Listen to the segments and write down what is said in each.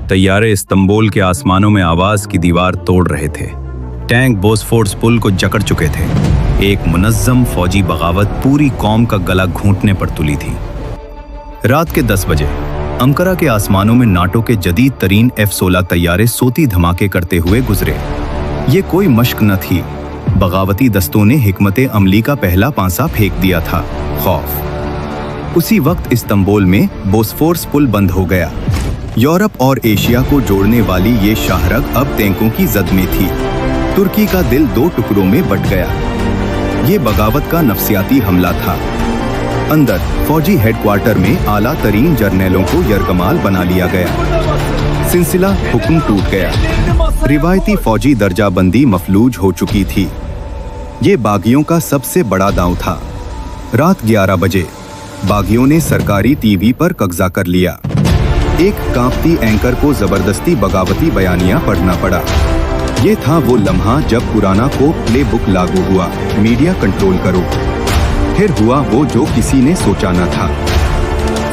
तैयारे इस्तांबुल के आसमानों में आवाज की दीवार तोड़ रहे थे। टैंक बोस्फोर्स पुल को जकड़ चुके थे। एक मुनज्जम फौजी बगावत पूरी कौम का गला घूंटने पर तुली थी। रात के 10 बजे अंकारा के आसमानों में नाटो के जदीद तरीन F-16 तैयारे सोती धमाके करते हुए गुजरे। ये कोई मश्क न थी, बगावती दस्तों ने हिकमत अमली का पहला पांसा फेंक दिया था, खौफ। उसी वक्त इस्तांबुल में बोस्फोर्स पुल बंद हो गया। यूरोप और एशिया को जोड़ने वाली ये शाहरग अब टैंकों की जद में थी। तुर्की का दिल 2 टुकड़ों में बट गया। ये बगावत का नफ्सियाती हमला था। अंदर फौजी हेडक्वार्टर में आला तरीन जर्नैलों को यरगमाल बना लिया गया। सिलसिला हुक्म टूट गया। रिवायती फौजी दर्जाबंदी मफलूज हो चुकी थी। ये बागियों का सबसे बड़ा दांव था। रात 11 बजे बागियों ने सरकारी टीवी पर कब्जा कर लिया। एक कांपती एंकर को जबरदस्ती बगावती बयानिया पढ़ना पड़ा। ये था वो लम्हा जब पुराना को प्ले बुक लागू हुआ, मीडिया कंट्रोल करो। फिर हुआ वो जो किसी ने सोचा न था।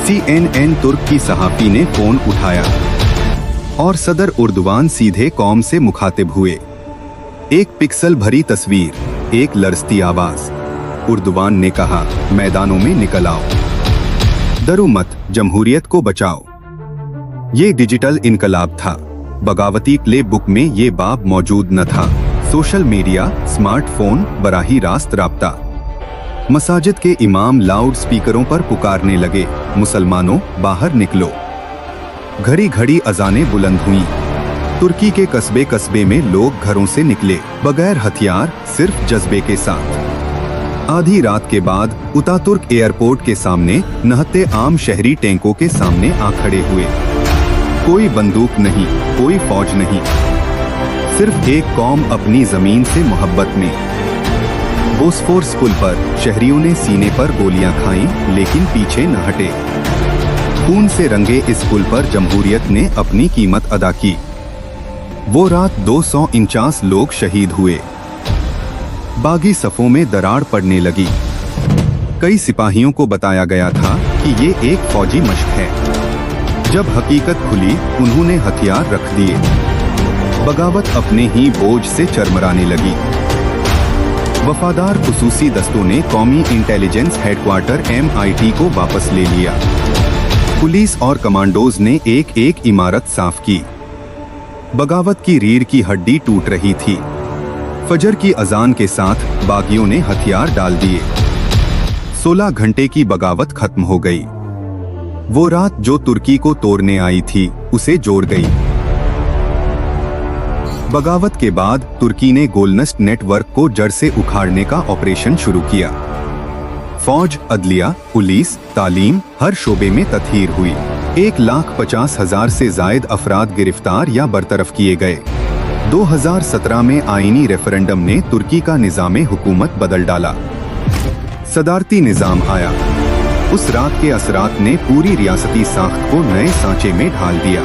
CNN तुर्क की सहाफी ने फोन उठाया और सदर उर्दुवान सीधे कौम से मुखातिब हुए। एक पिक्सल भरी तस्वीर, एक लरजती आवाज। उर्दुवान ने कहा, मैदानों में निकल आओ, डरो मत, जमहूरियत को बचाओ। ये डिजिटल इनकलाब था। बगावती प्ले बुक में ये बाब मौजूद न था। सोशल मीडिया, स्मार्टफोन, बराही रास्त राब्ता। मसाजिद के इमाम लाउड स्पीकरों पर पुकारने लगे, मुसलमानों बाहर निकलो। घड़ी घड़ी अजानें बुलंद हुईं। तुर्की के कस्बे कस्बे में लोग घरों से निकले, बगैर हथियार, सिर्फ जज्बे के साथ। आधी रात के बाद अतातुर्क एयरपोर्ट के सामने नहते आम शहरी टैंकों के सामने आ खड़े हुए। कोई बंदूक नहीं, कोई फौज नहीं, सिर्फ एक कौम अपनी जमीन से मोहब्बत में। बोस्फोर्स पुल पर शहरियों ने सीने पर गोलियां खाईं, लेकिन पीछे न हटे। खून से रंगे इस पुल पर जमहूरियत ने अपनी कीमत अदा की। वो रात 249 लोग शहीद हुए। बागी सफों में दरार पड़ने लगी। कई सिपाहियों को बताया गया था कि ये एक फौजी मश्क है। जब हकीकत खुली, उन्होंने हथियार रख दिए। बगावत अपने ही बोझ से चरमराने लगी। वफादार खुसूसी दस्तों ने कौमी इंटेलिजेंस हेडक्वार्टर MIT को वापस ले लिया। पुलिस और कमांडोज ने एक एक इमारत साफ की। बगावत की रीढ़ की हड्डी टूट रही थी। फजर की अजान के साथ बागियों ने हथियार डाल दिए। 16 घंटे की बगावत खत्म हो गई। वो रात जो तुर्की को तोड़ने आई थी, उसे जोड़ गई। बगावत के बाद तुर्की ने गोलनस्ट नेटवर्क को जड़ से उखाड़ने का ऑपरेशन शुरू किया। फौज, अदलिया, पुलिस, तालीम, हर शोबे में तत्हीर हुई। 1,50,000 से जायद अफराद गिरफ्तार या बरतरफ किए गए। 2017 में आईनी रेफरेंडम ने तुर्की का निज़ामे हुकूमत बदल डाला। सदारती निज़ाम आया। उस रात के असरात ने पूरी रियासती साख्त को नए सांचे में ढाल दिया।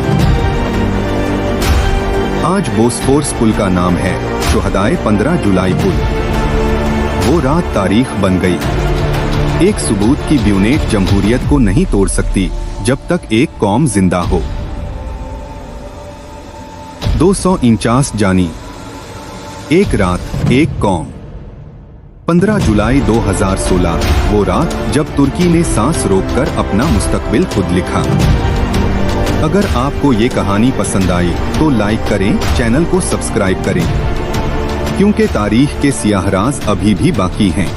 आज बोस्फोर्स पुल का नाम है शुहदाए 15 जुलाई पुल। वो रात तारीख बन गई। एक सबूत की ब्यूनेट जमहूरियत को नहीं तोड़ सकती जब तक एक कौम जिंदा हो। 249 जानी, एक रात, एक कौम। 15 जुलाई 2016, वो रात जब तुर्की ने सांस रोककर अपना मुस्तकबिल खुद लिखा। अगर आपको ये कहानी पसंद आई तो लाइक करें, चैनल को सब्सक्राइब करें, क्योंकि तारीख के सियाह राज अभी भी बाकी हैं।